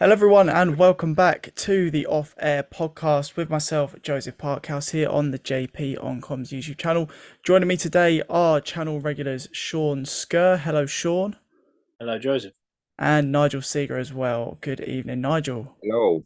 Hello, everyone, and welcome back to the Off Air podcast with myself, Joseph Parkhouse, here on the JP on Comms YouTube channel. Joining me today are channel regulars Sean Skur. Hello, Sean. Hello, Joseph. And Nigel Seeger as well. Good evening, Nigel. Hello.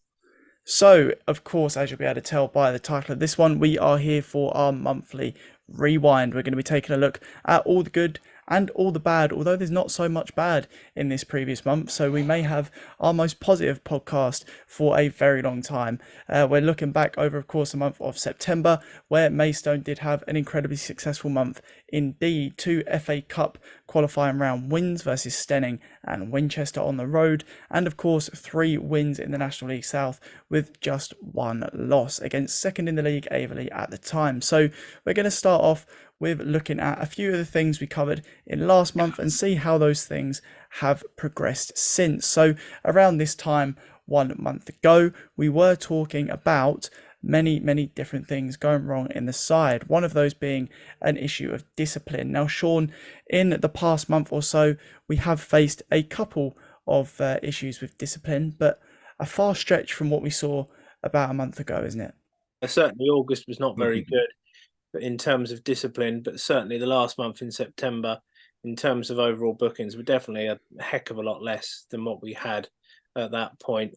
So, of course, as you'll be able to tell by the title of this one, we are here for our monthly rewind. We're going to be taking a look at all the good and all the bad, although there's not so much bad in this previous month. So we may have our most positive podcast for a very long time. We're looking back over, of course, the month of September, where Maidstone did have an incredibly successful month indeed. Two FA Cup qualifying round wins versus Stenning and Winchester on the road, and of course 3 wins in the National League South with just 1 loss against second in the league Averley at the time. So we're going to start off with looking at a few of the things we covered in last month and see how those things have progressed since. So around this time 1 month ago, we were talking about many different things going wrong in the side. One of those being an issue of discipline. Now, Sean, in the past month or so, we have faced a couple of issues with discipline, but a far stretch from what we saw about a month ago, isn't it? Certainly, August was not very good in terms of discipline, but certainly the last month in September, in terms of overall bookings, were definitely a heck of a lot less than what we had at that point.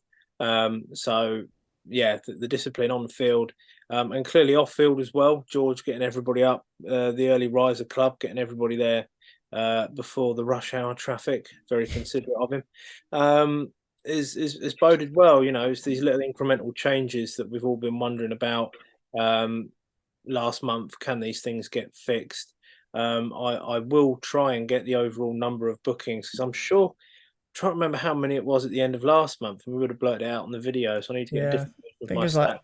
So, yeah, the discipline on the field and clearly off field as well. George getting everybody up, the early riser club getting everybody there before the rush hour traffic. Very considerate of him. Is boded well. It's these little incremental changes that we've all been wondering about last month. Can these things get fixed? I will try and get the overall number of bookings because I'm sure. Trying to remember how many it was at the end of last month, and we would have blurted it out on the video. So I need to get a Yeah, different version I of think my it's like, stat.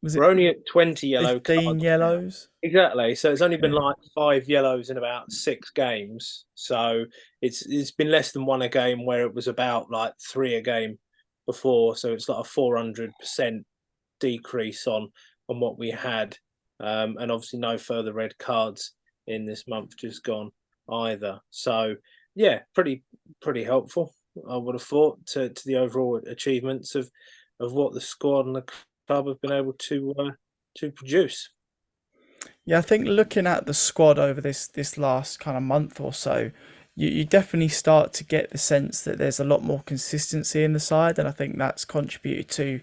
was We're it only at 20 yellow 15 cards now. yellows? Exactly. So it's only been Yeah. like 5 yellows in about 6 games. So it's been less than 1 a game, where it was about like 3 a game before. So it's like a 400% decrease on what we had, and obviously no further red cards in this month just gone either. So yeah, pretty helpful, I would have thought, to the overall achievements of what the squad and the club have been able to produce. Yeah, I think looking at the squad over this last kind of month or so, you definitely start to get the sense that there's a lot more consistency in the side, and I think that's contributed to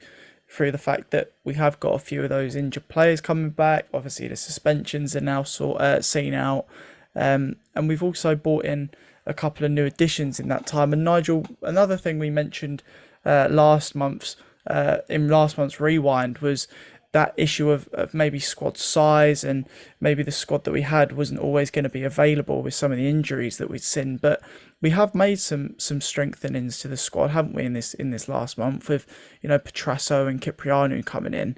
through the fact that we have got a few of those injured players coming back. Obviously, the suspensions are now seen out, and we've also brought in a couple of new additions in that time. And Nigel, another thing we mentioned last month's in last month's rewind was that issue of maybe squad size, and maybe the squad that we had wasn't always going to be available with some of the injuries that we'd seen. But we have made some strengthenings to the squad, haven't we, in this last month with Petrasso and Cipriano coming in.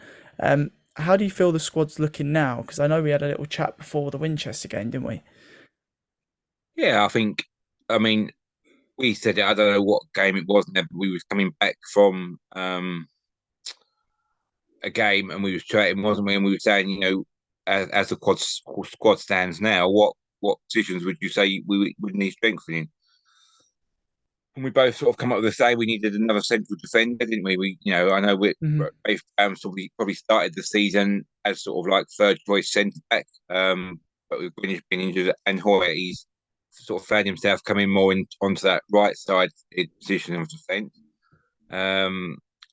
How do you feel the squad's looking now? Because I know we had a little chat before the Winchester game, didn't we? Yeah, I mean, we said it. I don't know what game it was. But we was coming back from a game, and we was chatting, wasn't we? And we were saying, as the squad stands now, what positions would you say we would need strengthening? And we both sort of come up with the same. We needed another central defender, didn't we? I know we Hmm. both probably started the season as sort of like third choice centre back. But with Greenwich being injured and Hoyer, he's sort of found himself coming more onto that right side position of defence.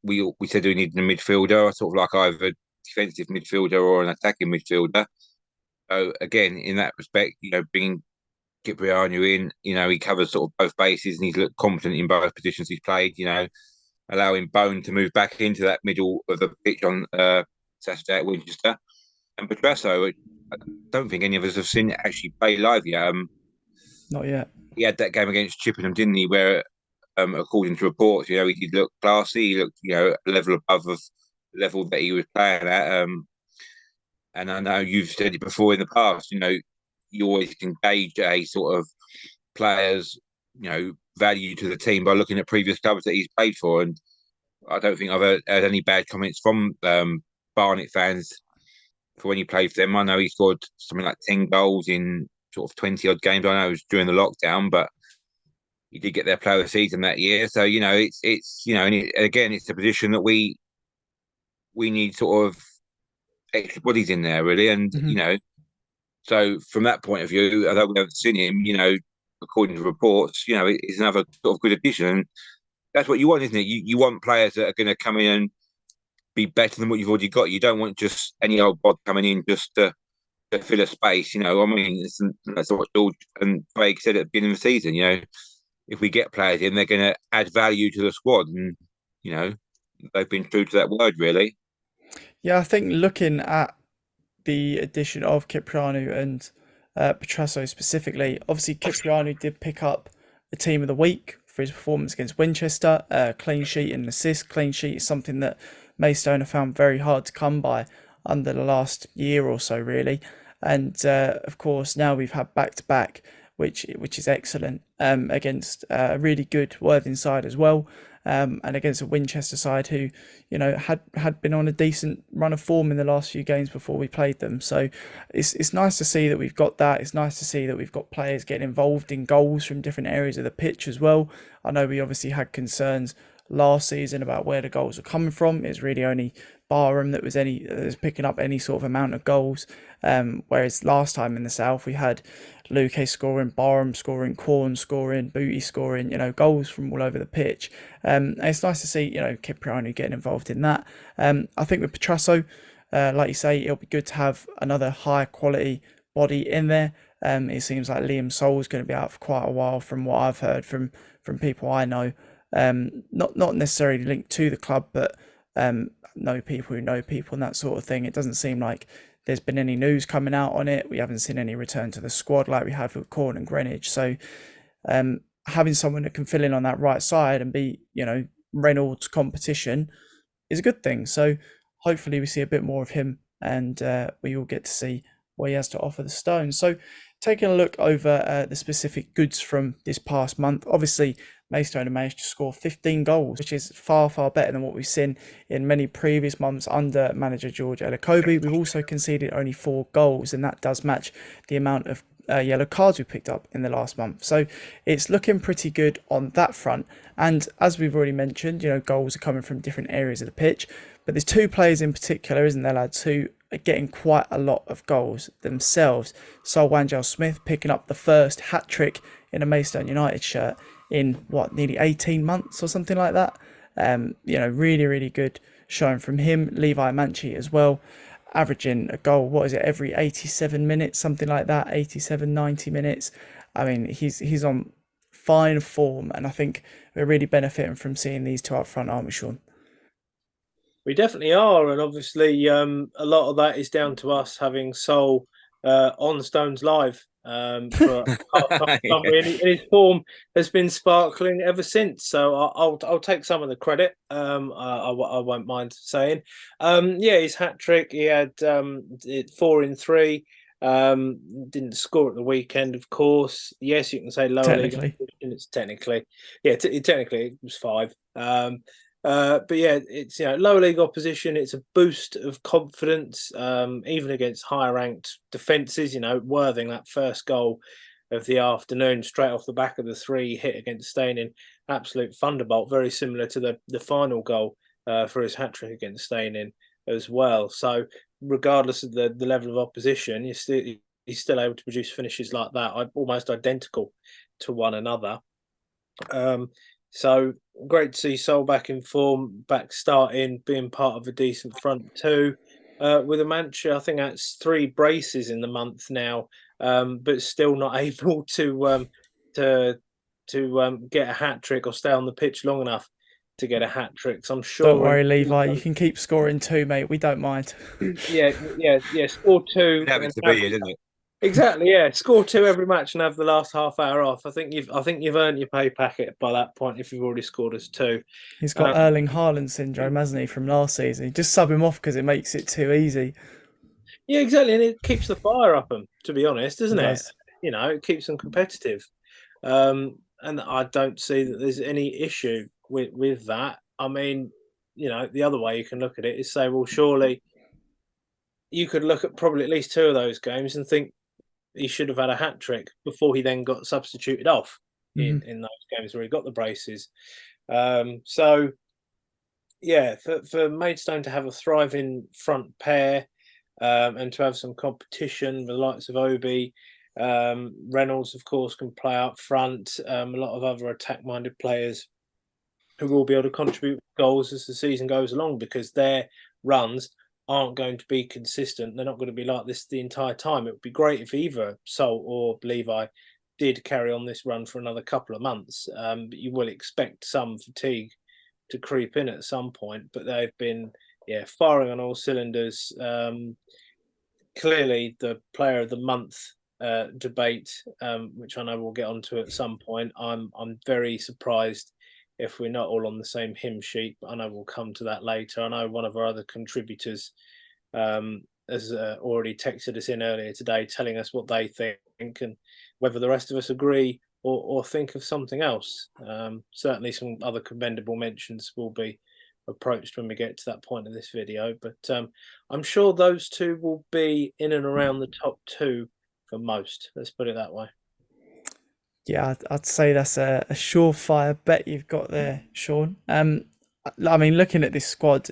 We said we needed a midfielder, sort of like either a defensive midfielder or an attacking midfielder. So again, in that respect, bringing Cipriano in, he covers sort of both bases and he's looked confident in both positions he's played. Allowing Bone to move back into that middle of the pitch on Saturday at Winchester, and Petrasso, I don't think any of us have seen it actually play live yet. Not yet. He had that game against Chippenham, didn't he? Where, according to reports, he did look classy. He looked, a level above the level that he was playing at. And I know you've said it before in the past. You always can gauge a sort of player's, value to the team by looking at previous clubs that he's played for. And I don't think I've heard any bad comments from Barnet fans for when he played for them. I know he scored something like 10 goals in sort of 20 odd games. I know it was during the lockdown, but he did get their player of the season that year. So it's and again, it's a position that we need sort of extra bodies in there really, and so from that point of view, although we haven't seen him, according to reports, it's another sort of good addition. And that's what you want, isn't it? You want players that are going to come in and be better than what you've already got. You don't want just any old bod coming in just to fill a space. I mean, that's what George and Craig said at the beginning of the season. If we get players in, they're going to add value to the squad, and they've been true to that word, really. Yeah, I think looking at the addition of Cipriano and Petrasso specifically, obviously Cipriano did pick up the team of the week for his performance against Winchester, clean sheet and assist. Clean sheet is something that Maidstone have found very hard to come by under the last year or so, really. And of course, now we've had back-to-back, which is excellent, against a really good Worthing side as well. And against a Winchester side who, had been on a decent run of form in the last few games before we played them. So it's nice to see that we've got that. It's nice to see that we've got players getting involved in goals from different areas of the pitch as well. I know we obviously had concerns last season about where the goals were coming from. It's really only Barham that was picking up any sort of amount of goals. Whereas last time in the South we had Luque scoring, Barham scoring, Corn scoring, Booty scoring, goals from all over the pitch. And it's nice to see, Cipriano getting involved in that. I think with Petrasso, like you say, it'll be good to have another high quality body in there. It seems like Liam Soul's going to be out for quite a while from what I've heard from people I know. Not necessarily linked to the club, but know people who know people and that sort of thing. It doesn't seem like there's been any news coming out on it. We haven't seen any return to the squad like we had with Corn and Greenwich. So having someone that can fill in on that right side and be, Reynolds' competition is a good thing. So hopefully we see a bit more of him, and we all get to see what he has to offer the Stones. So taking a look over the specific goods from this past month, obviously Maidstone managed to score 15 goals, which is far, far better than what we've seen in many previous months under manager George Elokobi. We've also conceded only 4 goals, and that does match the amount of yellow cards we picked up in the last month. So it's looking pretty good on that front. And as we've already mentioned, goals are coming from different areas of the pitch. But there's 2 players in particular, isn't there, lads, who are getting quite a lot of goals themselves. So Wanjel Smith picking up the first hat-trick in a Maidstone United shirt in nearly 18 months or something like that. Really, really good showing from him. Levi Manchi as well, averaging a goal, every 87 minutes, something like that, 87, 90 minutes. I mean, he's on fine form, and I think we're really benefiting from seeing these 2 up front, aren't we, Sean? We definitely are, and obviously a lot of that is down to us having Sol on Stones Live for and his form has been sparkling ever since. So I'll take some of the credit. I won't mind saying. His hat trick. He had 4 in 3. Didn't score at the weekend, of course. Yes, you can say lower league opposition. It's technically, technically it was 5. But yeah, it's lower league opposition. It's a boost of confidence, even against higher ranked defences. Worthing, that first goal of the afternoon, straight off the back of the 3 hit against Staining, absolute thunderbolt, very similar to the final goal for his hat trick against Staining as well. So regardless of the level of opposition, he's still able to produce finishes like that, almost identical to one another. So great to see Sol back in form, back starting, being part of a decent front 2. With a Mancha, I think that's 3 braces in the month now, but still not able to get a hat trick or stay on the pitch long enough to get a hat trick. So I'm sure. Don't worry, Levi. You can keep scoring 2, mate. We don't mind. Yeah. Score 2. It's to be, isn't it? Exactly, yeah. Score 2 every match and have the last half hour off. I think you've earned your pay packet by that point if you've already scored us 2. He's got Erling Haaland syndrome, hasn't he, from last season? You just sub him off because it makes it too easy. Yeah, exactly, and it keeps the fire up them, to be honest, doesn't it? It keeps them competitive. And I don't see that there's any issue with that. I mean, the other way you can look at it is say, well, surely you could look at probably at least 2 of those games and think he should have had a hat trick before he then got substituted off. in those games where he got the braces. So yeah, for Maidstone to have a thriving front pair, and to have some competition with the likes of Obi, Reynolds, of course, can play up front. A lot of other attack-minded players who will be able to contribute goals as the season goes along, because their runs aren't going to be consistent. They're not going to be like this the entire time. It would be great if either Sol or Levi did carry on this run for another couple of months, but you will expect some fatigue to creep in at some point. But they've been, firing on all cylinders. Clearly, the Player of the Month debate, which I know we'll get onto at some point, I'm very surprised if we're not all on the same hymn sheet, but I know we'll come to that later. I know one of our other contributors has already texted us in earlier today telling us what they think and whether the rest of us agree or think of something else. Certainly some other commendable mentions will be approached when we get to that point of this video, but I'm sure those two will be in and around the top two for most. Let's put it that way. Yeah, I'd say that's a surefire bet you've got there, Sean. I mean, looking at this squad,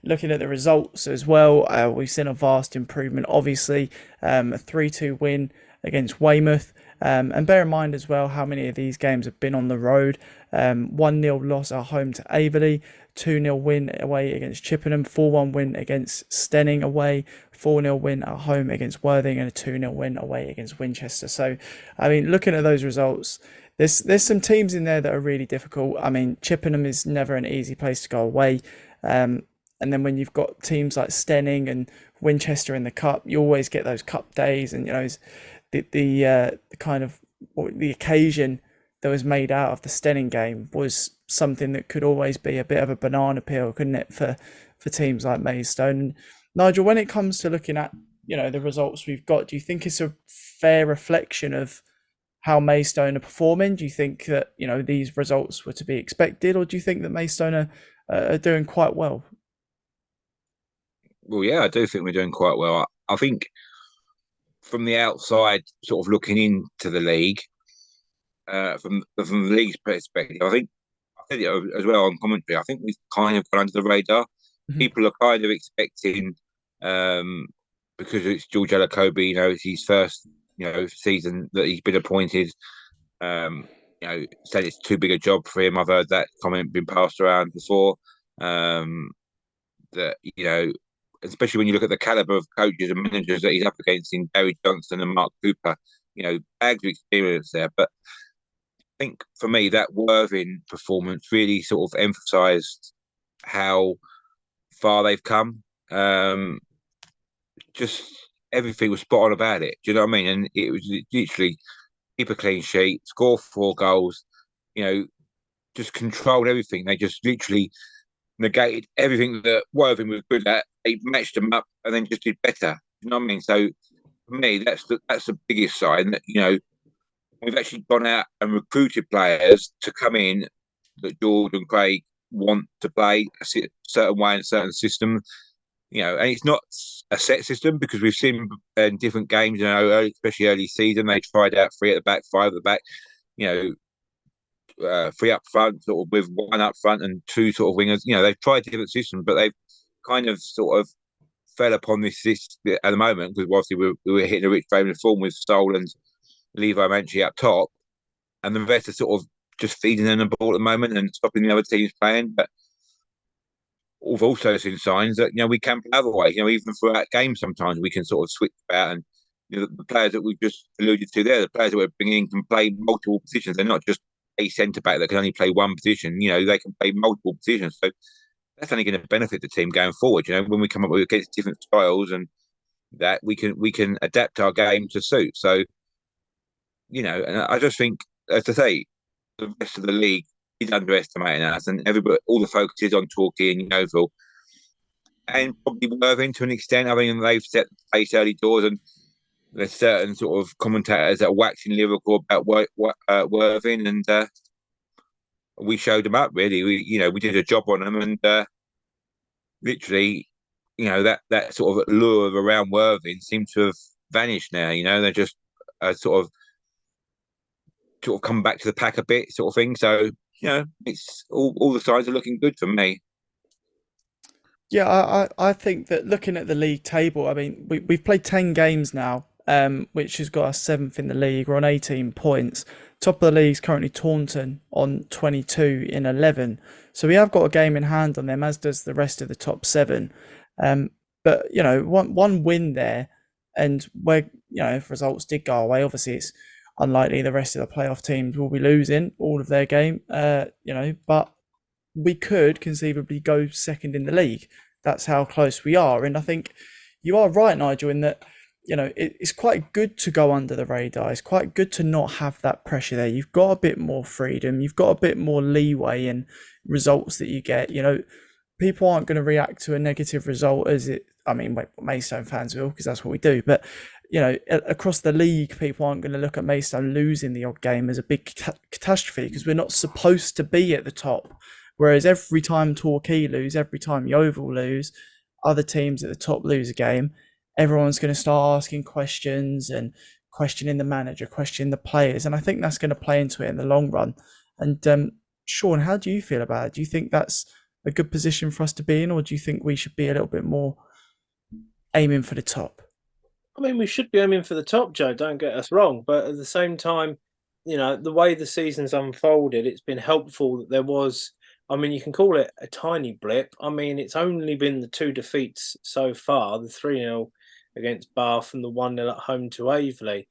looking at the results as well, we've seen a vast improvement. Obviously, a 3-2 win against Weymouth. And bear in mind as well how many of these games have been on the road. 1-0 loss at home to Averley, 2-0 win away against Chippenham, 4-1 win against Stenning away, 4-0 win at home against Worthing, and a 2-0 win away against Winchester. So, I mean, looking at those results, there's some teams in there that are really difficult. I mean, Chippenham is never an easy place to go away. And then when you've got teams like Stenning and Winchester in the cup, you always get those cup days, and the kind of the occasion that was made out of the Stenning game was something that could always be a bit of a banana peel, couldn't it, for teams like Maidstone. And Nigel, when it comes to looking at the results we've got, do you think it's a fair reflection of how Maidstone are performing? Do you think that these results were to be expected, or do you think that Maidstone are doing quite well? Well, yeah, I do think we're doing quite well. I think from the outside, sort of looking into the league, from the league's perspective, I think I said it as well on commentary. I think we've kind of gone under the radar. People are kind of expecting, because it's George Alacobi, it's his first, season that he's been appointed. Said it's too big a job for him. I've heard that comment been passed around before. That especially when you look at the caliber of coaches and managers that he's up against in Gary Johnson and Mark Cooper, bags of experience there. But I think for me, that Worthing performance really sort of emphasised how far they've come. Just everything was spot on about it. Do you know what I mean? And it was literally keep a clean sheet, score 4 goals, just controlled everything. They just literally negated everything that Worthing was good at. They matched them up and then just did better. You know what I mean? So for me, that's the biggest sign that we've actually gone out and recruited players to come in that George and Craig want to play a certain way in a certain system. And it's not a set system, because we've seen in different games, especially early season, they tried out 3 at the back, 5 at the back, 3 up front, sort of with 1 up front and 2 sort of wingers. They've tried different systems, but they've kind of sort of fell upon this at the moment, because obviously we were hitting a rich frame of form with Sol and Levi Manchi up top, and the rest are sort of just feeding them the ball at the moment and stopping the other teams playing. But we've also seen signs that we can play other way. Even throughout games, sometimes we can sort of switch about, and the players that we've just alluded to there, the players that we're bringing in can play multiple positions. They're not just a centre back that can only play one position. They can play multiple positions. So that's only going to benefit the team going forward. When we come up with against different styles, and that we can adapt our game to suit. So and I just think, as I say, the rest of the league is underestimating us, and all the focus is on Torquay and Yeovil, and probably Worthing to an extent. I mean, they've set the pace early doors, and there's certain sort of commentators that are waxing lyrical about Worthing, and we showed them up. Really, we did a job on them, and literally, that sort of lure around Worthing seemed to have vanished now. They're just sort of sort of come back to the pack a bit, sort of thing. So it's all the signs are looking good for me. Yeah, I think that looking at the league table, I mean, we've played 10 games now, which has got us seventh in the league. We're on 18 points. Top of the league is currently Taunton on 22 in 11. So we have got a game in hand on them, as does the rest of the top seven. But, one win there, and where, if results did go away, obviously it's unlikely the rest of the playoff teams will be losing all of their game, but we could conceivably go second in the league. That's how close we are. And I think you are right, Nigel, in that, it's quite good to go under the radar. It's quite good to not have that pressure there. You've got a bit more freedom. You've got a bit more leeway in results that you get. People aren't going to react to a negative result as it, I mean, Maidstone fans will, because that's what we do. But, across the league, people aren't going to look at Maidstone losing the odd game as a big catastrophe, because we're not supposed to be at the top. Whereas every time Torquay lose, every time Yeovil lose, other teams at the top lose a game, everyone's going to start asking questions and questioning the manager, questioning the players. And I think that's going to play into it in the long run. And Sean, how do you feel about it? Do you think that's a good position for us to be in, or do you think we should be a little bit more aiming for the top? I mean, we should be aiming for the top, Joe, don't get us wrong. But at the same time, the way the season's unfolded, it's been helpful that there was, I mean, you can call it a tiny blip. I mean, it's only been the 2 defeats so far, the 3-0 against Bath and the 1-0 at home to Aveley.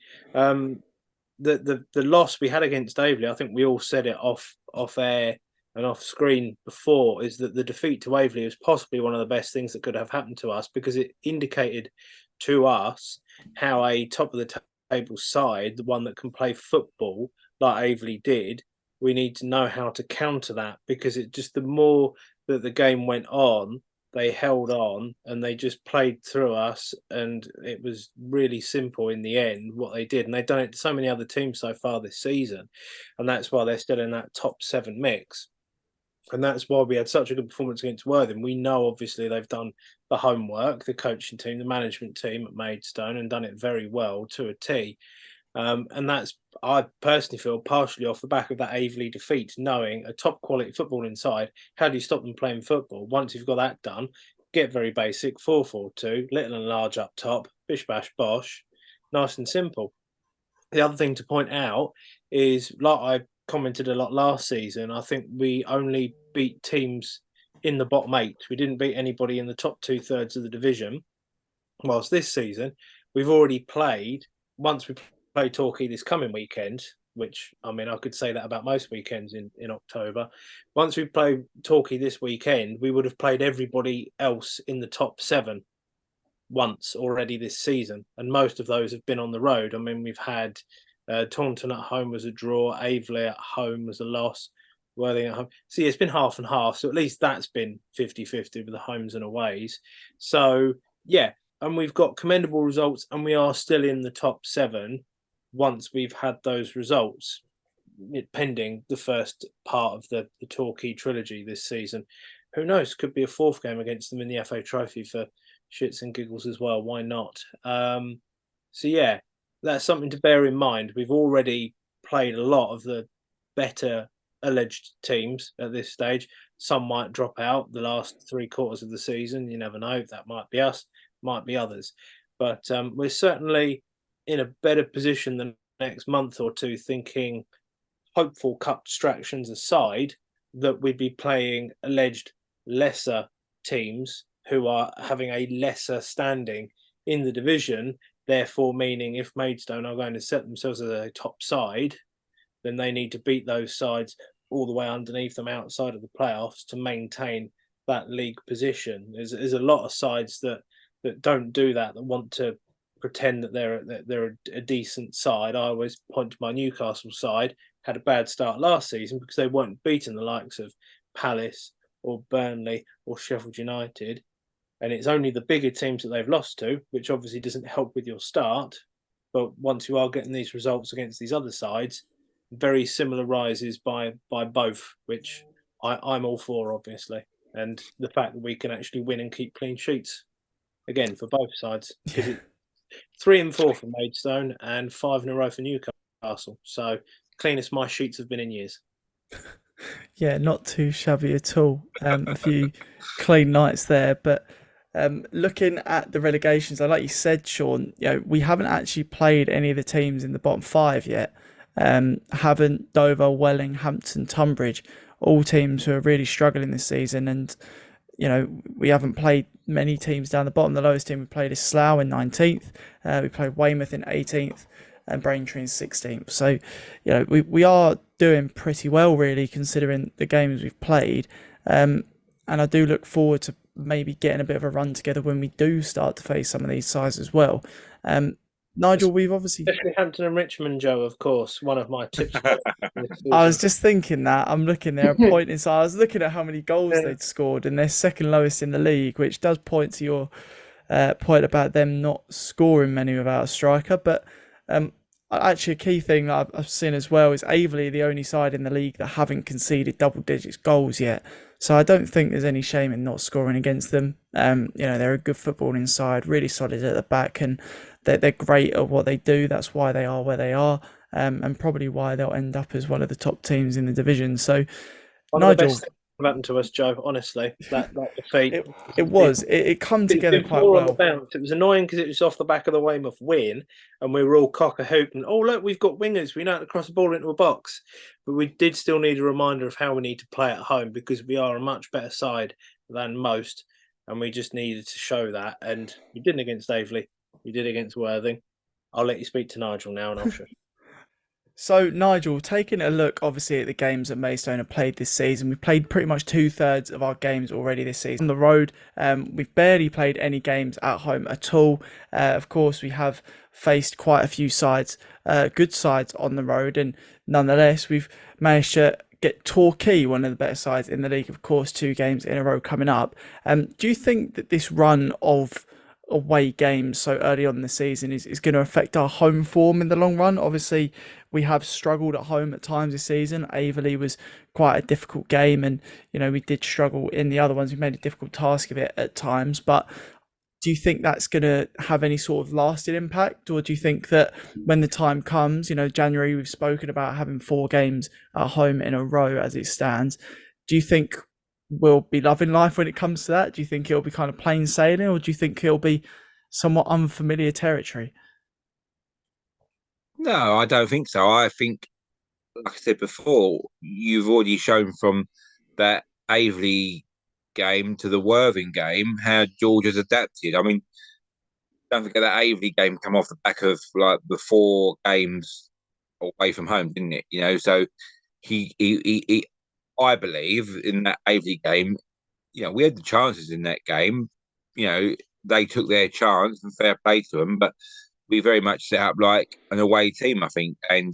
The loss we had against Aveley, I think we all said it off air and off screen before, is that the defeat to Aveley was possibly one of the best things that could have happened to us, because it indicated to us how a top of the table side, the one that can play football like Aveley did, we need to know how to counter that, because it just, the more that the game went on, they held on and they just played through us, and it was really simple in the end what they did. And they've done it to so many other teams so far this season, and that's why they're still in that top 7 mix. And that's why we had such a good performance against Worthing. We know, obviously, they've done the homework, the coaching team, the management team at Maidstone, and done it very well to a T. And that's, I personally feel, partially off the back of that Aveley defeat, knowing a top quality football inside. How do you stop them playing football? Once you've got that done, get very basic, 4-4-2, little and large up top, bish bash bosh, nice and simple. The other thing to point out is, like I commented a lot last season, I think we only beat teams in the bottom 8. We didn't beat anybody in the top 2/3 of the division. Whilst this season, we've already played, once we play Torquay this coming weekend, which, I mean, I could say that about most weekends in October. Once we play Torquay this weekend, we would have played everybody else in the top 7 once already this season, and most of those have been on the road. I mean, we've had Taunton at home was a draw, Aveley at home was a loss, Worthing at home. See, it's been half and half, so at least that's been 50-50 with the homes and aways. So, yeah, and we've got commendable results, and we are still in the top 7 once we've had those results, pending the first part of the Torquay trilogy this season. Who knows? Could be a 4th game against them in the FA Trophy for shits and giggles as well. Why not? So yeah, that's something to bear in mind. We've already played a lot of the better alleged teams at this stage. Some might drop out the last 3/4 of the season. You never know. That might be us, might be others. But we're certainly in a better position than next month or two, thinking, hopeful cup distractions aside, that we'd be playing alleged lesser teams who are having a lesser standing in the division, therefore meaning if Maidstone are going to set themselves as a top side, then they need to beat those sides all the way underneath them outside of the playoffs to maintain that league position. There's a lot of sides that don't do that want to pretend that they're a decent side. I always point to my Newcastle side, had a bad start last season because they weren't beating the likes of Palace or Burnley or Sheffield United. And it's only the bigger teams that they've lost to, which obviously doesn't help with your start. But once you are getting these results against these other sides, very similar rises by both, which I'm all for, obviously. And the fact that we can actually win and keep clean sheets, again, for both sides. Because 3 and 4 for Maidstone and 5 in a row for Newcastle. So cleanest my sheets have been in years. Yeah, not too shabby at all. A few clean nights there, but looking at the relegations, like you said, Sean, we haven't actually played any of the teams in the bottom five yet. Haven't Dover, Welling, Hampton, Tunbridge, all teams who are really struggling this season, and we haven't played many teams down the bottom. The lowest team we played is Slough in 19th. We played Weymouth in 18th and Braintree in 16th. So, we are doing pretty well, really, considering the games we've played. And I do look forward to maybe getting a bit of a run together when we do start to face some of these sides as well. Nigel, we've obviously... Especially Hampton and Richmond, Joe, of course, one of my tips. I was just thinking that. I'm looking there, pointing. So I was looking at how many goals they'd scored, and they're second lowest in the league, which does point to your point about them not scoring many without a striker. But actually, a key thing that I've seen as well is Averley, the only side in the league that haven't conceded double digits goals yet. So I don't think there's any shame in not scoring against them. They're a good footballing side, really solid at the back, and they're great at what they do. That's why they are where they are, and probably why they'll end up as one of the top teams in the division. So, one Nigel, of the best things that happened to us, Joe. Honestly, that defeat. It come together quite well. On the bounce. It was annoying because it was off the back of the Weymouth win, and we were all cock a hoop and look, we've got wingers. We know how to cross the ball into a box, but we did still need a reminder of how we need to play at home because we are a much better side than most, and we just needed to show that. And we didn't against Averley. We did against Worthing. I'll let you speak to Nigel now, and I'll show you. So, Nigel, taking a look, obviously, at the games that Maidstone have played this season, we've played pretty much 2/3 of our games already this season. On the road, we've barely played any games at home at all. Of course, we have faced quite a few sides, good sides on the road, and nonetheless, we've managed to get Torquay, one of the better sides in the league, of course, 2 games in a row coming up. Do you think that this run of away games so early on in the season is going to affect our home form in the long run? Obviously, we have struggled at home at times this season. Averley was quite a difficult game, and we did struggle in the other ones. We made a difficult task of it at times, but do you think that's going to have any sort of lasting impact, or do you think that when the time comes, January, we've spoken about having 4 games at home in a row as it stands, do you think we'll be loving life when it comes to that? Do you think it'll be kind of plain sailing, or do you think it'll be somewhat unfamiliar territory? No, I don't think so. I think, like I said before, you've already shown from that Averley game to the Worthing game how George has adapted. I mean, don't forget that Averley game come off the back of like the 4 games away from home, didn't it? So he I believe in that Averley game, we had the chances in that game. They took their chance and fair play to them, but we very much set up like an away team, I think. And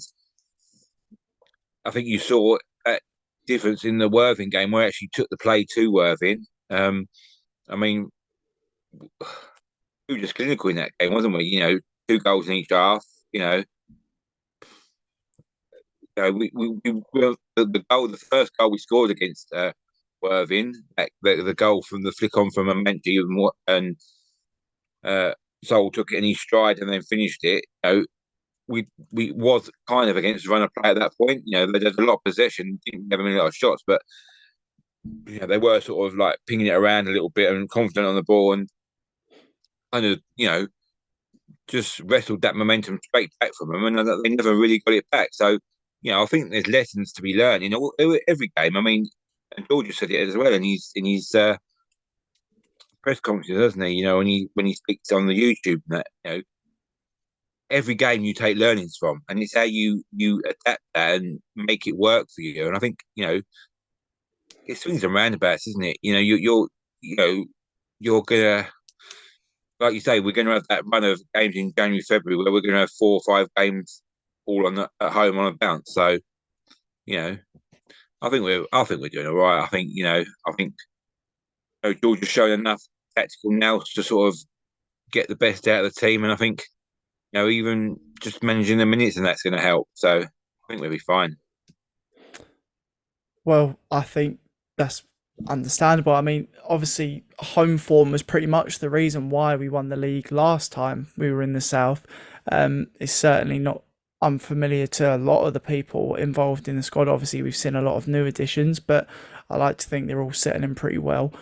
I think you saw a difference in the Worthing game where actually took the play to Worthing. I mean, we were just clinical in that game, wasn't we? 2 goals in each half. The goal, the first goal we scored against Worthing, the goal from the flick on from Amenchi and Sol took it in his stride and then finished it. We was kind of against the run of play at that point. There's a lot of possession, didn't have a lot of shots, but they were sort of like pinging it around a little bit and confident on the ball and kind of just wrestled that momentum straight back from them, and they never really got it back. So I think there's lessons to be learned in every game. I mean, and George said it as well in his press conferences, doesn't he? When he speaks on the YouTube, that every game you take learnings from, and it's how you adapt that and make it work for you. And I think it swings and roundabouts, isn't it? You're gonna, like you say, we're gonna have that run of games in January, February where we're gonna have 4 or 5 games all at home on a bounce. So, I think we're doing all right. I think George has shown enough tactical nous to sort of get the best out of the team, and I think even just managing the minutes and that's going to help. So I think we'll be fine. Well, I think that's understandable. I mean, obviously, home form was pretty much the reason why we won the league last time we were in the south. It's certainly not unfamiliar to a lot of the people involved in the squad. Obviously, we've seen a lot of new additions, but I like to think they're all settling in pretty well.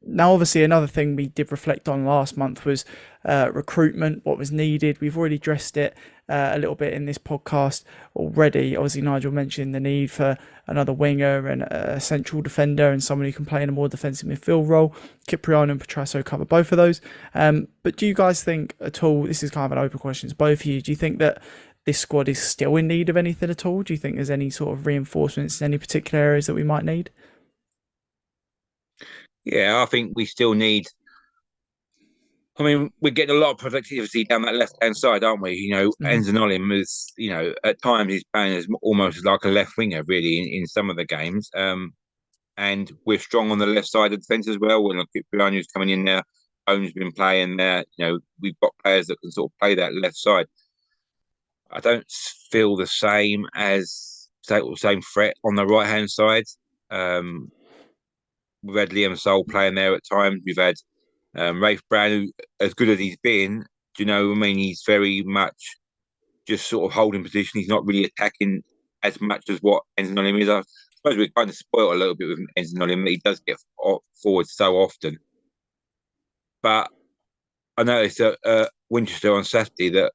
Now, obviously, another thing we did reflect on last month was recruitment, what was needed. We've already addressed it a little bit in this podcast already. Obviously, Nigel mentioned the need for another winger and a central defender and someone who can play in a more defensive midfield role. Cipriano and Petrasso cover both of those. But do you guys think at all, this is kind of an open question to both of you, do you think that this squad is still in need of anything at all? Do you think there's any sort of reinforcements in any particular areas that we might need? Yeah, I think we still need. I mean, we're getting a lot of productivity down that left-hand side, aren't we? Enzanolim is, at times he's playing as almost like a left winger, really, in some of the games. And we're strong on the left side of the defence as well. When Cipriano's coming in there, Owen's been playing there. We've got players that can sort of play that left side. I don't feel the same threat on the right-hand side. We've had Liam Sol playing there at times. We've had Rafe Brown, who, as good as he's been, do you know what I mean? He's very much just sort of holding position. He's not really attacking as much as what Enzanolim is. I suppose we're kind of spoiled a little bit with Enzanolim. He does get forward so often. But I noticed at Winchester on Saturday that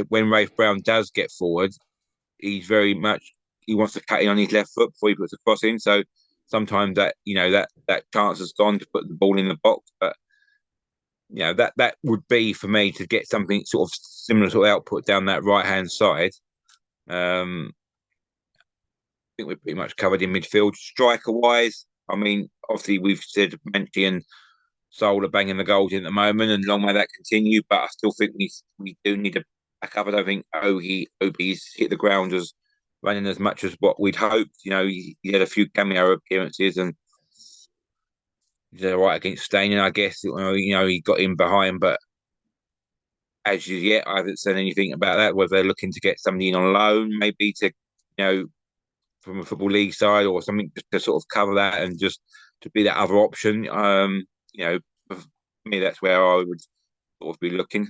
when Rafe Brown does get forward, he wants to cut in on his left foot before he puts the cross in. So sometimes that chance has gone to put the ball in the box. But that would be for me to get something sort of similar sort of output down that right hand side. I think we're pretty much covered in midfield. Striker wise, I mean, obviously we've said Menchie and Sol are banging the goals in at the moment, and long may that continue. But I still think we do need a backup. I don't think Obi's hit the ground as running as much as what we'd hoped. He had a few cameo appearances and he did all right against Staining, I guess. He got in behind, but as yet, I haven't said anything about that. Whether they're looking to get somebody in on loan, maybe to, from a football league side or something, just to sort of cover that and just to be that other option. For me, that's where I would sort of be looking.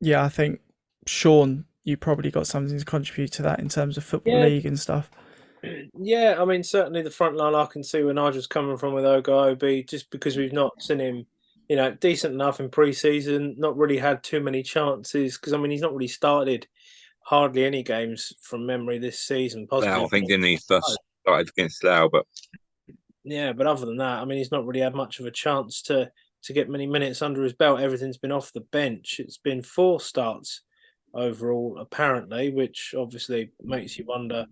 Yeah, I think Sean, you probably got something to contribute to that in terms of football league and stuff. Yeah, I mean, certainly the front line, I can see where Nigel's coming from with Obi, just because we've not seen him, decent enough in pre-season, not really had too many chances, because, I mean, he's not really started hardly any games from memory this season. Possibly, I think didn't he first started against Slough, but yeah, but other than that, I mean, he's not really had much of a chance to get many minutes under his belt. Everything's been off the bench. It's been 4 starts overall, apparently, which obviously makes you wonder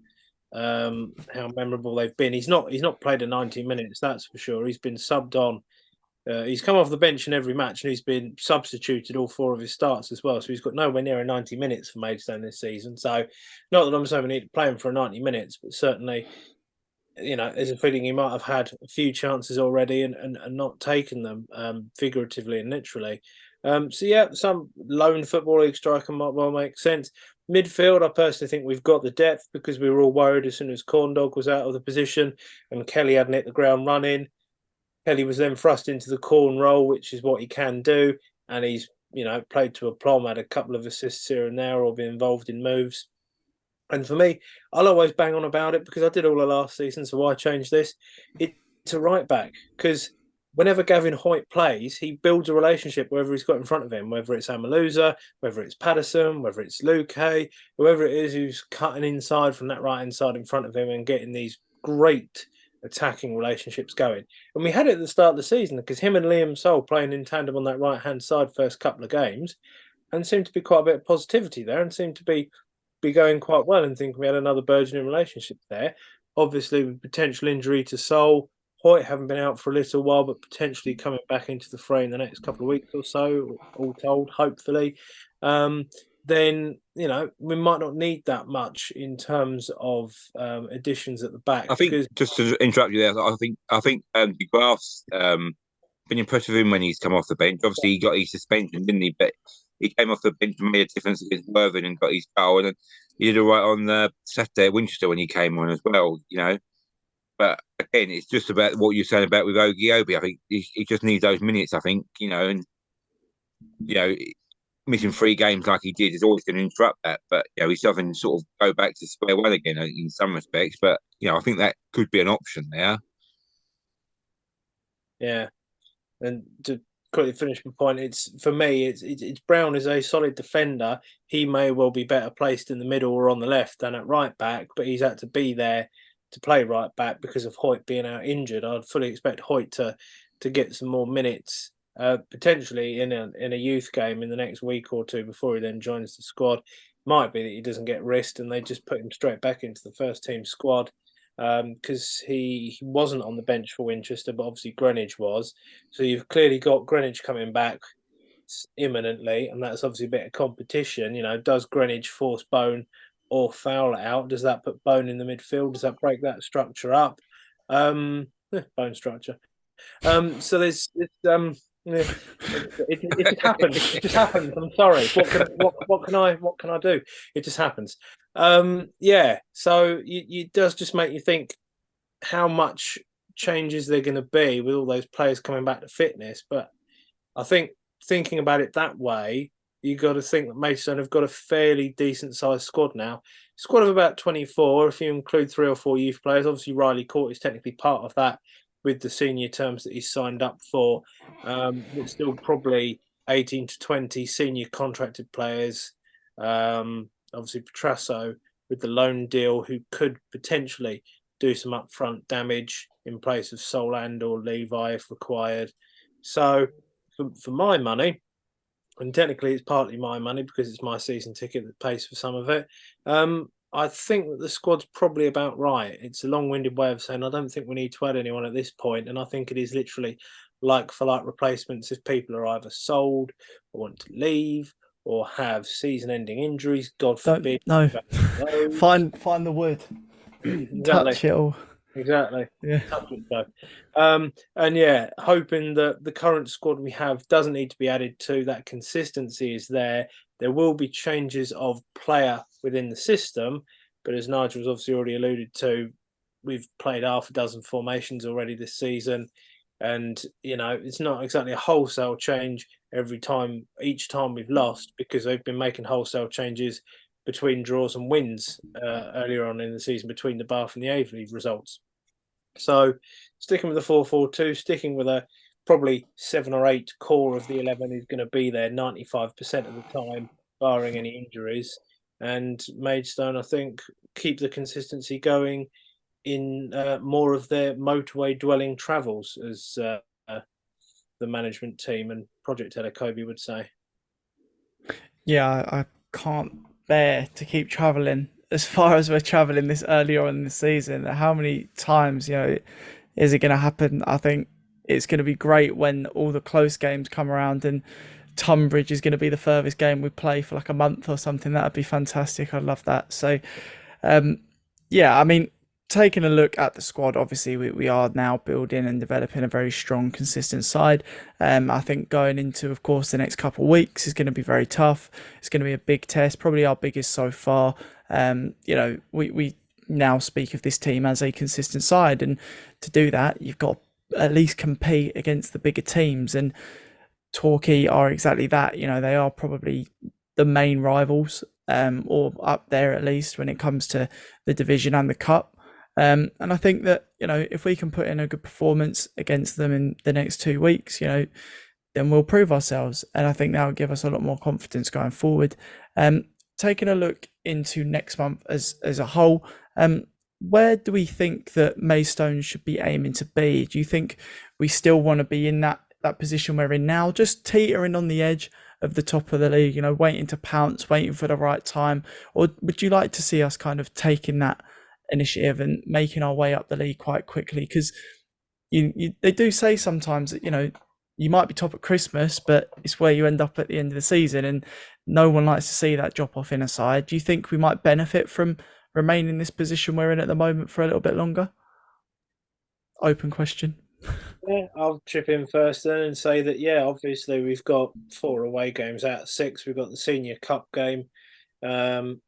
how memorable they've been. He's not played a 90 minutes, that's for sure. He's been subbed on. He's come off the bench in every match, and he's been substituted all 4 of his starts as well. So he's got nowhere near a 90 minutes for Maidstone this season. So not that I'm saying we need to play him for 90 minutes, but certainly, there's a feeling he might have had a few chances already and not taken them, figuratively and literally. So yeah, some lone football league striker might well make sense. Midfield, I personally think we've got the depth, because we were all worried as soon as Corndog was out of the position and Kelly hadn't hit the ground running. Kelly was then thrust into the corn role, which is what he can do, and he's played to aplomb, had a couple of assists here and there, or been involved in moves. And for me, I'll always bang on about it because I did all of last season, so why change this? It's a right back, because whenever Gavin Hoyt plays, he builds a relationship wherever he's got in front of him, whether it's Amaluza, whether it's Patterson, whether it's Luke Hay, whoever it is who's cutting inside from that right-hand side in front of him and getting these great attacking relationships going. And we had it at the start of the season, because him and Liam Sol playing in tandem on that right-hand side first couple of games, and seemed to be quite a bit of positivity there, and seemed to be going quite well, and think we had another burgeoning relationship there. Obviously, with potential injury to Sol, Hoyt haven't been out for a little while, but potentially coming back into the fray in the next couple of weeks or so, all told, hopefully. Then we might not need that much in terms of additions at the back. I think, just to interrupt you there, I think De Graaf's been impressed with him when he's come off the bench. Obviously, he got his suspension, didn't he? But he came off the bench and made a difference against Worthing and got his goal. And he did all right on Saturday at Winchester when he came on as well, But again, it's just about what you're saying about with Obi. I think he just needs those minutes, I think, and missing 3 games like he did is always going to interrupt that. But he's often sort of go back to square one again in some respects. But I think that could be an option there. Yeah, and to quickly finish my point, it's for me, it's Brown is a solid defender. He may well be better placed in the middle or on the left than at right back, but he's had to be there to play right back because of Hoyt being out injured. I'd fully expect Hoyt to get some more minutes, potentially in a youth game in the next week or two before he then joins the squad. Might be that he doesn't get rest and they just put him straight back into the first team squad. Because he wasn't on the bench for Winchester, but obviously Greenwich was. So you've clearly got Greenwich coming back imminently, and that's obviously a bit of competition. Does Greenwich force Bone or foul it out? Does that put Bone in the midfield? Does that break that structure up? Bone structure. So there's yeah, it just happens. It just happens. I'm sorry. What can I do? It just happens. Yeah. So it does just make you think how much changes they're going to be with all those players coming back to fitness. But I think thinking about it that way, you got to think that Maidstone have got a fairly decent sized squad now. Squad of about 24, if you include 3 or 4 youth players. Obviously, Riley Court is technically part of that with the senior terms that he's signed up for. It's still probably 18 to 20 senior contracted players. Obviously, Petrasso with the loan deal, who could potentially do some upfront damage in place of Soland or Levi if required. So, for my money, and technically it's partly my money because it's my season ticket that pays for some of it, I think that the squad's probably about right. It's a long-winded way of saying I don't think we need to add anyone at this point, and I think it is literally like-for-like replacements if people are either sold or want to leave or have season-ending injuries. God forbid. No. Find the wood. Exactly. Touch it all. Exactly. Yeah. Touch it so. And yeah, hoping that the current squad we have doesn't need to be added to. That consistency is there. There will be changes of player within the system, but as Nigel was obviously already alluded to, we've played half a dozen formations already this season, and it's not exactly a wholesale change each time we've lost, because they've been making wholesale changes between draws and wins earlier on in the season between the Bath and the Aveley results. So sticking with the 4-4-2, sticking with a probably 7 or 8 core of the 11 is going to be there 95% of the time, barring any injuries. And Maidstone, I think, keep the consistency going in more of their motorway dwelling travels, as the management team and project header Kobe would say. Yeah, I can't bear to keep travelling as far as we're travelling this earlier on in the season. How many times, is it going to happen? I think it's going to be great when all the close games come around and Tunbridge is going to be the furthest game we play for like a month or something. That would be fantastic. I'd love that. So, yeah, I mean, taking a look at the squad, obviously we are now building and developing a very strong, consistent side. I think going into, of course, the next couple of weeks is going to be very tough. It's going to be a big test, probably our biggest so far. We now speak of this team as a consistent side, and to do that, you've got to at least compete against the bigger teams, and Torquay are exactly that. They are probably the main rivals, or up there at least when it comes to the division and the cup. And I think that, if we can put in a good performance against them in the next 2 weeks, then we'll prove ourselves. And I think that will give us a lot more confidence going forward. Taking a look into next month as a whole, where do we think that Maidstone should be aiming to be? Do you think we still want to be in that position we're in now, just teetering on the edge of the top of the league, waiting to pounce, waiting for the right time? Or would you like to see us kind of taking that initiative and making our way up the league quite quickly? Because they do say sometimes that you might be top at Christmas, but it's where you end up at the end of the season, and no one likes to see that drop off in a side. Do you think we might benefit from remaining in this position we're in at the moment for a little bit longer? Open question. Yeah, I'll chip in first then and say that, yeah, obviously we've got 4 away games out of 6. We've got the Senior Cup game,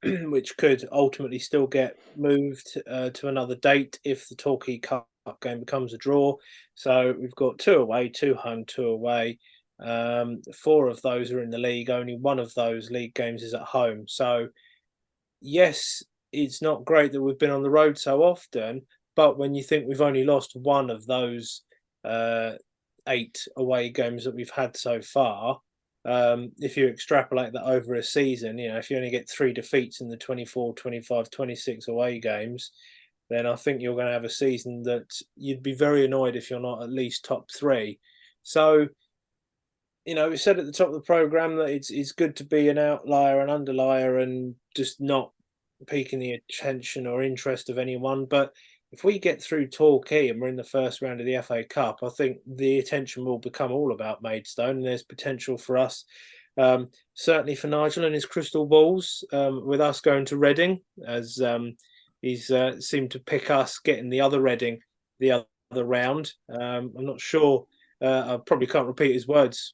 which could ultimately still get moved to another date if the Torquay Cup game becomes a draw. So we've got 2 away, 2 home, 2 away. 4 of those are in the league. Only one of those league games is at home. So, yes, it's not great that we've been on the road so often, but when you think we've only lost one of those 8 away games that we've had so far, if you extrapolate that over a season, if you only get 3 defeats in the 24, 25, 26 away games, then I think you're going to have a season that you'd be very annoyed if you're not at least top 3. So, we said at the top of the program that it's good to be an outlier, an underlier, and just not piquing the attention or interest of anyone. But if we get through Torquay and we're in the first round of the FA Cup, I think the attention will become all about Maidstone, and there's potential for us. Certainly for Nigel and his crystal balls, with us going to Reading, as he's seemed to pick us getting the other Reading the other round. I'm not sure. I probably can't repeat his words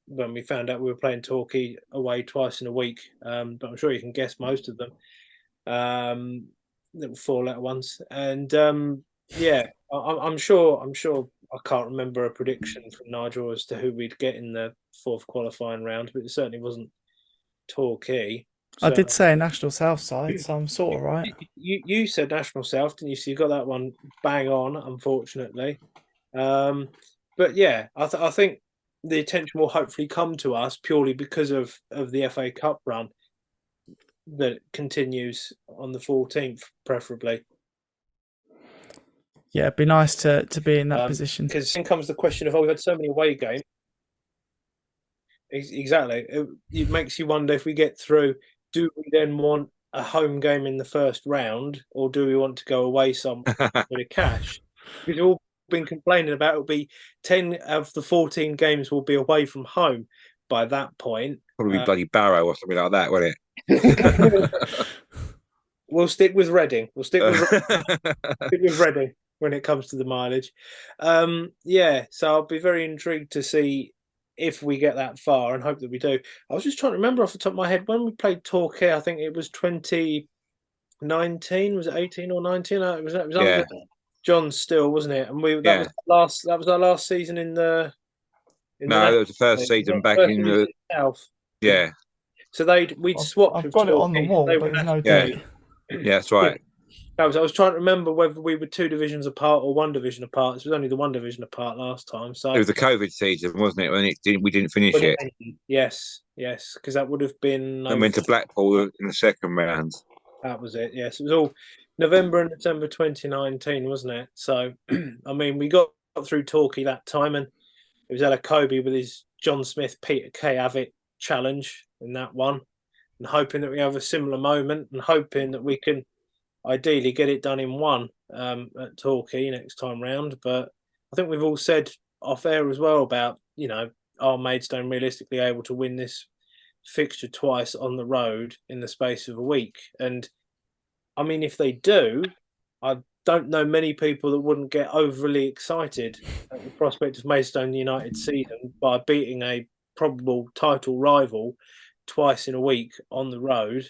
when we found out we were playing Torquay away twice in a week, but I'm sure you can guess most of them. Little 4-letter ones, and I'm sure. I can't remember a prediction from Nigel as to who we'd get in the 4th qualifying round, but it certainly wasn't Torquay. I did say a National South side, so I'm sort of right. You said National South, didn't you? So you got that one bang on, unfortunately. But yeah, I think the attention will hopefully come to us purely because of the FA Cup run that continues on the 14th, preferably. Yeah, it'd be nice to be in that position. Because then comes the question of, we've had so many away games. Exactly. It makes you wonder, if we get through, do we then want a home game in the first round, or do we want to go away somewhere with a cash? We've all been complaining about it'll be 10 of the 14 games will be away from home by that point. Probably bloody Barrow or something like that, won't it? We'll stick with Reading. Stick with Reading when it comes to the mileage. So I'll be very intrigued to see if we get that far, and hope that we do. I was just trying to remember off the top of my head, when we played Torquay, I think it was 2019. Was it 18 or 19? It was under John Still, wasn't it? And that was our last season in the. That was the first season back in the South. Yeah. So we'd swapped. I've got it on the wall, but there's no date. Yeah, that's right. I was trying to remember whether we were 2 divisions apart or 1 division apart. It was only the 1 division apart last time. So it was the COVID season, wasn't it? When we didn't finish it. Yes, because that would have been. And went to Blackpool in the second round. That was it. Yes, it was all November and December 2019, wasn't it? So, I mean, we got through Torquay that time, and it was Ella Kobe with his John Smith, Peter K. Avitt challenge in that one, and hoping that we have a similar moment, and hoping that we can ideally get it done in one at Torquay next time round. But I think we've all said off air as well about, are Maidstone realistically able to win this fixture twice on the road in the space of a week? And I mean, if they do, I don't know many people that wouldn't get overly excited at the prospect of Maidstone United season by beating a probable title rival twice in a week on the road.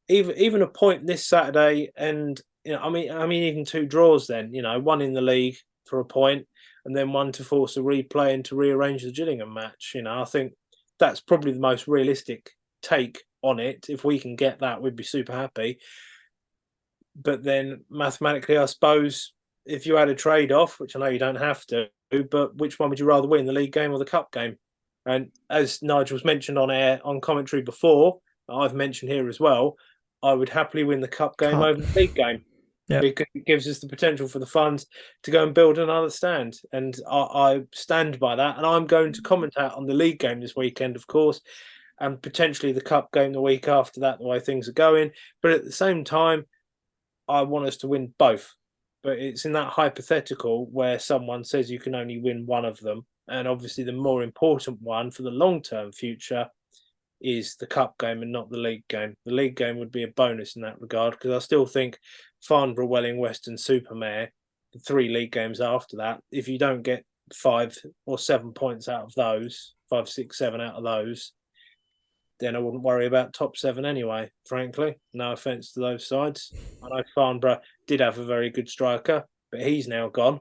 Even a point this Saturday, and I mean even 2 draws. Then 1 in the league for a point, and then 1 to force a replay and to rearrange the Gillingham match. I think that's probably the most realistic take on it. If we can get that, we'd be super happy. But then mathematically, I suppose, if you had a trade-off, which I know you don't have to, but which one would you rather win, the league game or the cup game? And as Nigel's mentioned on air, on commentary before, I've mentioned here as well, I would happily win the cup game over the league game. Yep. Because it gives us the potential for the funds to go and build another stand. And I stand by that. And I'm going to commentate on the league game this weekend, of course, and potentially the cup game the week after that, the way things are going. But at the same time, I want us to win both. But it's in that hypothetical where someone says you can only win one of them. And obviously the more important one for the long-term future is the cup game and not the league game. The league game would be a bonus in that regard, because I still think Farnborough, Welling, Weston, Supermare, the 3 league games after that, if you don't get 5 or 7 points out of those, 5, 6, 7 out of those, then I wouldn't worry about top 7 anyway, frankly. No offence to those sides. I know Farnborough did have a very good striker, but he's now gone.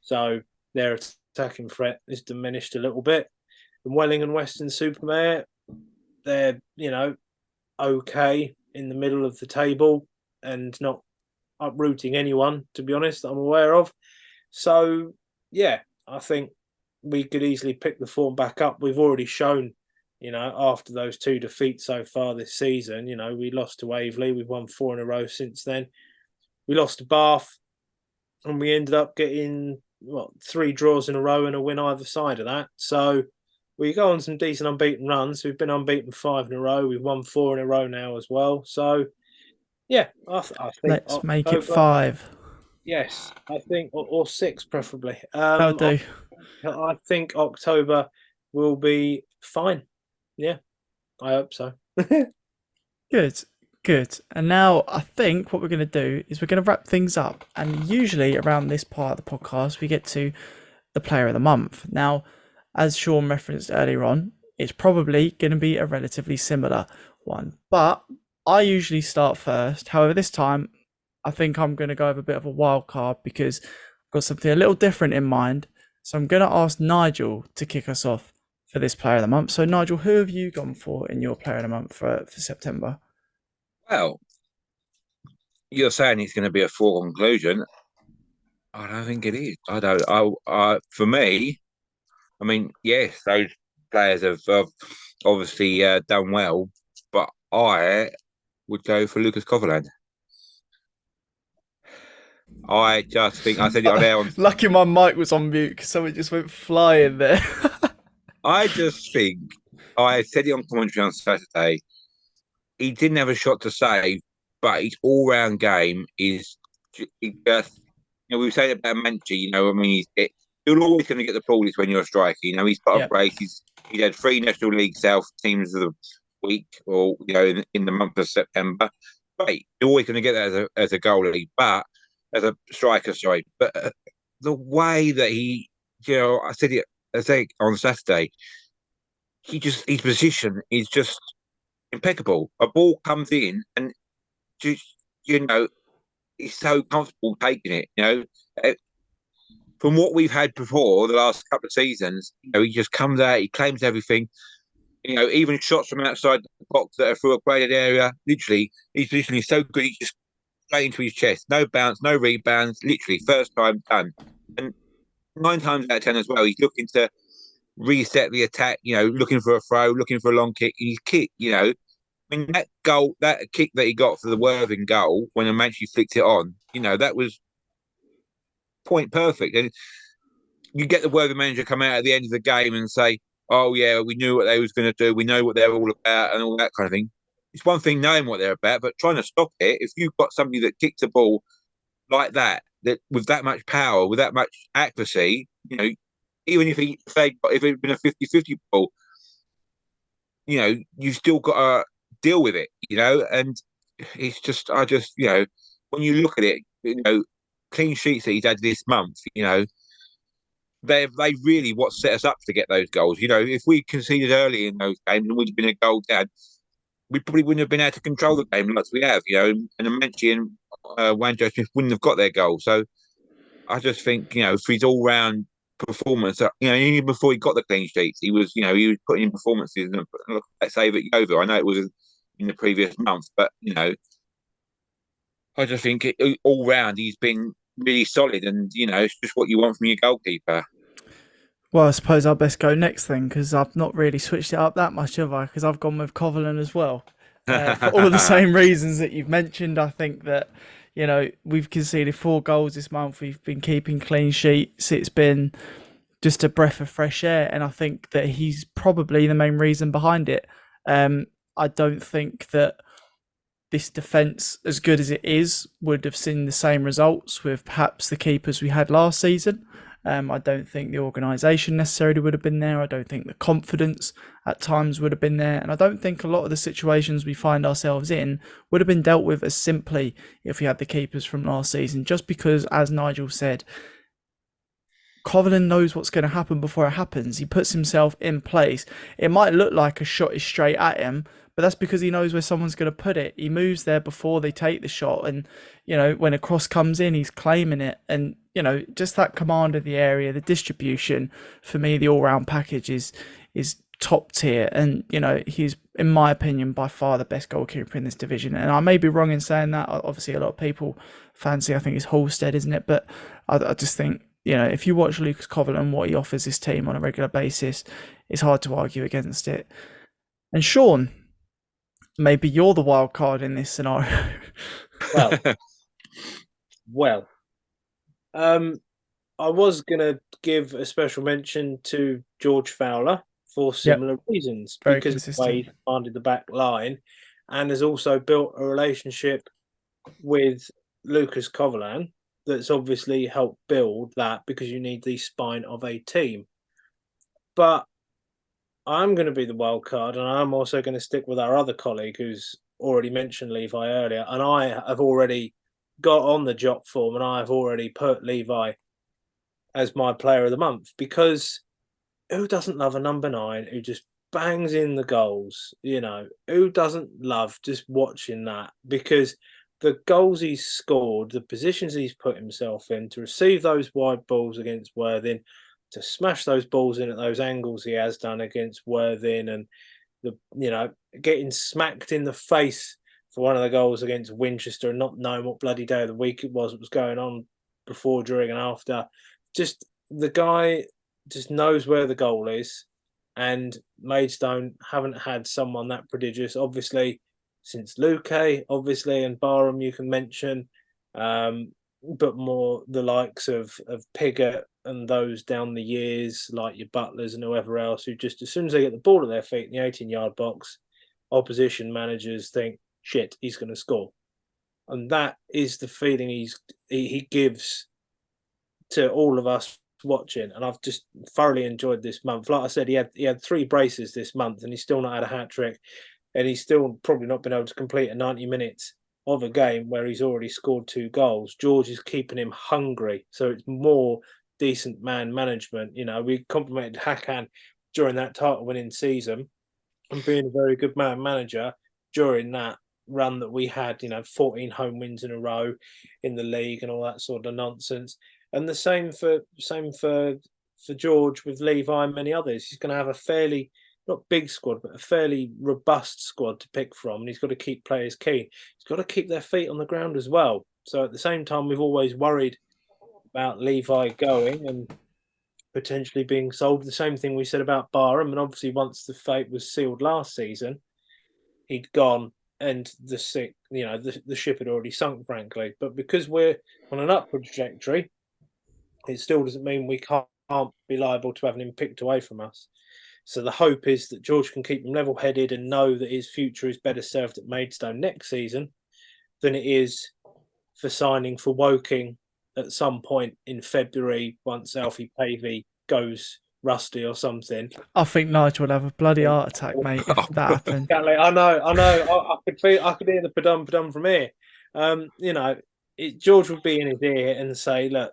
So their attacking threat is diminished a little bit. And Welling and Weston-super-Mare, they're, okay in the middle of the table and not uprooting anyone, to be honest, I'm aware of. So, yeah, I think we could easily pick the form back up. We've already shown, after those 2 defeats so far this season, we lost to Waverley. We've won 4 in a row since then. We lost to Bath, and we ended up getting 3 draws in a row and a win either side of that. So we go on some decent unbeaten runs. We've been unbeaten 5 in a row. We've won 4 in a row now as well. So yeah, I think Let's make it 5. Yes, I think, or 6 preferably. That'll do. I think October will be fine. Yeah, I hope so. Good. And now I think what we're going to do is we're going to wrap things up. And usually around this part of the podcast, we get to the player of the month. Now, as Sean referenced earlier on, it's probably going to be a relatively similar one. But I usually start first. However, this time, I think I'm going to go with a bit of a wild card because I've got something a little different in mind. So I'm going to ask Nigel to kick us off for this player of the month. So Nigel, who have you gone for in your player of the month for September? Well, you're saying it's going to be a full conclusion. I don't think it is. I don't. For me, I mean, yes, those players have obviously done well, but I would go for Lucas Coverland. I just think I said it on air. Lucky my mic was on mute because someone just went flying there. I just think I said it on commentary on Saturday. He didn't have a shot to save, but his all-round game is just. We were saying about Manchi. I mean, you're always going to get the plaudits when you're a striker. He's got a brace. He's had 3 National League South teams of the week, or in the month of September. But you're always going to get that as a goalie, but as a striker, sorry. But the way that he, I said on Saturday, his position is just impeccable. A ball comes in and just, he's so comfortable taking it. From what we've had before the last couple of seasons, he just comes out, he claims everything. Even shots from outside the box that are through a graded area, literally, he's positioning so good, he's just straight into his chest. No bounce, no rebounds, literally, first time done. And 9 times out of 10 as well, he's looking to reset the attack, looking for a throw, looking for a long kick. He's kick, I mean, that goal, that kick that he got for the Worthing goal when Amanchi flicked it on, that was point perfect. And you get the Worthing manager come out at the end of the game and say, oh, yeah, we knew what they was going to do. We know what they're all about and all that kind of thing. It's one thing knowing what they're about, but trying to stop it, if you've got somebody that kicks a ball like that with that much power, with that much accuracy, even if if it had been a 50-50 ball, you've still got to deal with it, and it's just, when you look at it, clean sheets that he's had this month, they really what set us up to get those goals. If we conceded early in those games and we'd have been a goal down, we probably wouldn't have been able to control the game like we have, and Amanchi and Wanjo Smith wouldn't have got their goal. So I just think, for his all-round performance, even before he got the clean sheets, he was putting in performances. And look, let's save it over. I know it was in the previous month, but I just think all round he's been really solid, and it's just what you want from your goalkeeper. Well, I suppose I'll best go next then, because I've not really switched it up that much, have I? Because I've gone with Coverland as well. For all the same reasons that you've mentioned. I think that, we've conceded 4 goals this month. We've been keeping clean sheets. It's been just a breath of fresh air. And I think that he's probably the main reason behind it. I don't think that this defence, as good as it is, would have seen the same results with perhaps the keepers we had last season. I don't think the organisation necessarily would have been there. I don't think the confidence at times would have been there. And I don't think a lot of the situations we find ourselves in would have been dealt with as simply if we had the keepers from last season. Just because, as Nigel said, Coverland knows what's going to happen before it happens. He puts himself in place. It might look like a shot is straight at him, but that's because he knows where someone's going to put it. He moves there before they take the shot. And, when a cross comes in, he's claiming it. And, just that command of the area, the distribution, for me, the all-round package is is top tier, and he's, in my opinion, by far the best goalkeeper in this division. And I may be wrong in saying that. Obviously, a lot of people fancy, I think it's Halstead, isn't it? But I just think, if you watch Lucas Covenant and what he offers his team on a regular basis, it's hard to argue against it. And Sean, maybe you're the wild card in this scenario. Well, I was going to give a special mention to George Fowler for similar reasons, because of the way he commanded the back line and has also built a relationship with Lucas Covenant that's obviously helped build that, because you need the spine of a team. But I'm going to be the wild card, and I'm also going to stick with our other colleague who's already mentioned Levi earlier, and I have already got on the Jot form, and I have already put Levi as my player of the month, because who doesn't love a number 9 who just bangs in the goals? Who doesn't love just watching that? Because the goals he's scored, the positions he's put himself in to receive those wide balls against Worthing, to smash those balls in at those angles he has done against Worthing, and getting smacked in the face for one of the goals against Winchester and not knowing what bloody day of the week it was going on before, during, and after. Just the guy just knows where the goal is, and Maidstone haven't had someone that prodigious, obviously, since Luque, obviously, and Barham you can mention, but more the likes of Pigott and those down the years, like your Butlers and whoever else, who just, as soon as they get the ball at their feet in the 18-yard box, opposition managers think, shit, he's going to score. And that is the feeling he gives to all of us watching. And I've just thoroughly enjoyed this month. Like I said, he had 3 braces this month, and he's still not had a hat-trick, and he's still probably not been able to complete a 90 minutes of a game where he's already scored 2 goals. George is keeping him hungry, so it's more decent man management. We complimented Hakan during that title-winning season and being a very good man manager during that run that we had, 14 home wins in a row in the league and all that sort of nonsense. And the same for George with Levi and many others. He's going to have a fairly, not big squad, but a fairly robust squad to pick from, and he's got to keep players keen. He's got to keep their feet on the ground as well. So at the same time, we've always worried about Levi going and potentially being sold. The same thing we said about Barham, and obviously once the fate was sealed last season, he'd gone, and the ship had already sunk, frankly. But because we're on an upward trajectory, it still doesn't mean we can't be liable to having him picked away from us. So the hope is that George can keep him level-headed and know that his future is better served at Maidstone next season than it is for signing for Woking at some point in February once Alfie Pavey goes rusty or something. I think Nigel would have a bloody heart attack, mate, if that happened. Exactly. I know. I could hear the padum from here. George would be in his ear and say, look,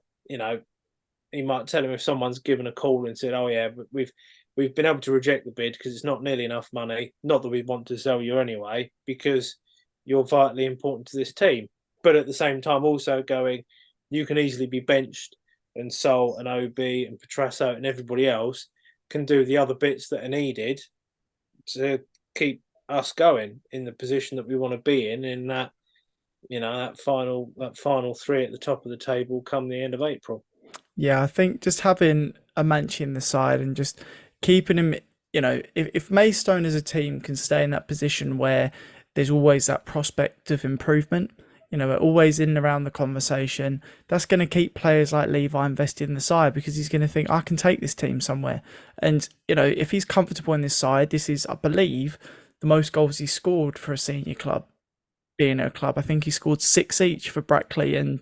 he might tell him if someone's given a call and said, oh yeah, we've been able to reject the bid because it's not nearly enough money. Not that we want to sell you anyway, because you're vitally important to this team. But at the same time, also going, you can easily be benched, and Sol and OB and Petrasso and everybody else can do the other bits that are needed to keep us going in the position that we want to be in that, that final 3 at the top of the table come the end of April. Yeah, I think just having a Manchi in the side and just keeping him, if Maidstone as a team can stay in that position where there's always that prospect of improvement, we're always in and around the conversation, that's going to keep players like Levi invested in the side, because he's going to think, I can take this team somewhere. And, if he's comfortable in this side, this is, I believe, the most goals he's scored for a senior club, being a club. I think he scored 6 each for Brackley and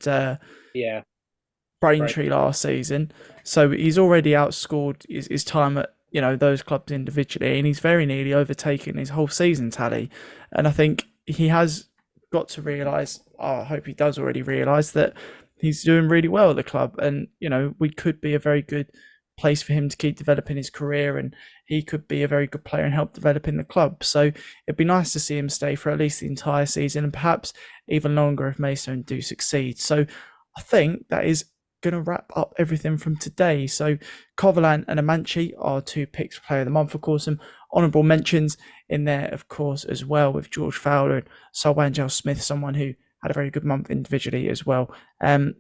Braintree last season. So he's already outscored his time at, those clubs individually, and he's very nearly overtaken his whole season tally. And I think he has got to realise, I hope he does already realise, that he's doing really well at the club, and we could be a very good place for him to keep developing his career, and he could be a very good player and help develop in the club. So it'd be nice to see him stay for at least the entire season, and perhaps even longer if Maidstone do succeed. So I think that is going to wrap up everything from today. So Coverland and Amanchi are 2 picks for player of the month, of course, some honourable mentions in there, of course, as well, with George Fowler and Solwangel Smith, someone who had a very good month individually as well.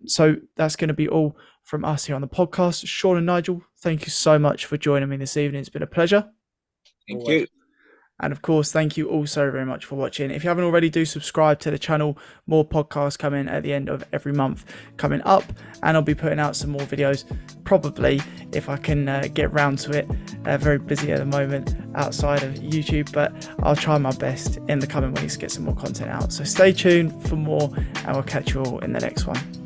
So that's going to be all from us here on the podcast. Sean and Nigel, thank you so much for joining me this evening. It's been a pleasure. Thank you. And of course, thank you all so very much for watching. If you haven't already, do subscribe to the channel. More podcasts coming at the end of every month coming up. And I'll be putting out some more videos, probably, if I can get round to it. Very busy at the moment outside of YouTube, but I'll try my best in the coming weeks to get some more content out. So stay tuned for more, and we'll catch you all in the next one.